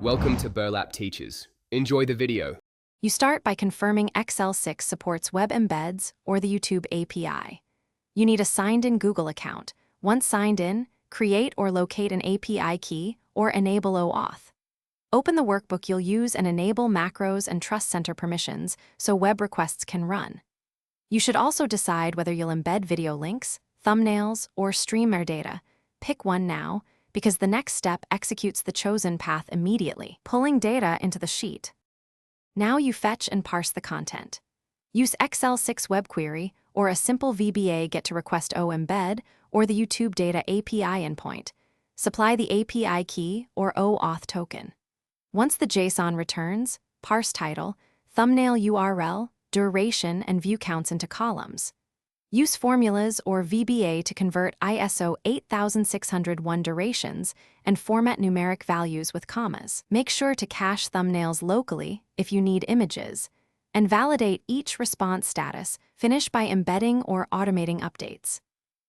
Welcome to Burlap Teachers. Enjoy the video. You start by confirming Xl6 supports web embeds or the YouTube API. You need a signed-in Google account. Once signed in, create or locate an API key or enable OAuth. Open the workbook you'll use and enable macros and trust center permissions so web requests can run. You should also decide whether you'll embed video links, thumbnails, or streamer data. Pick one now, because the next step executes the chosen path immediately, pulling data into the sheet. Now you fetch and parse the content. Use Xl6 web query or a simple VBA get-to-request-o embed or the YouTube Data API endpoint. Supply the API key or OAuth token. Once the JSON returns, parse title, thumbnail URL, duration, and view counts into columns. Use formulas or VBA to convert ISO 8601 durations and format numeric values with commas. Make sure to cache thumbnails locally if you need images, and validate each response status. Finish by embedding or automating updates.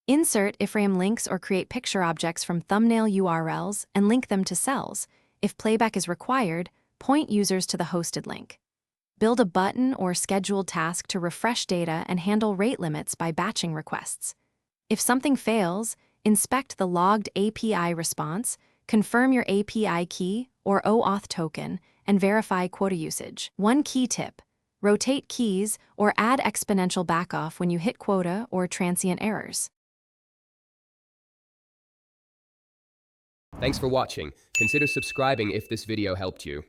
Insert iframe links or create picture objects from thumbnail URLs and link them to cells. If playback is required, point users to the hosted link. Build a button or scheduled task to refresh data and handle rate limits by batching requests. If something fails, inspect the logged API response, confirm your API key or OAuth token, and verify quota usage. One key tip: rotate keys or add exponential backoff when you hit quota or transient errors. Thanks for watching. Consider subscribing if this video helped you.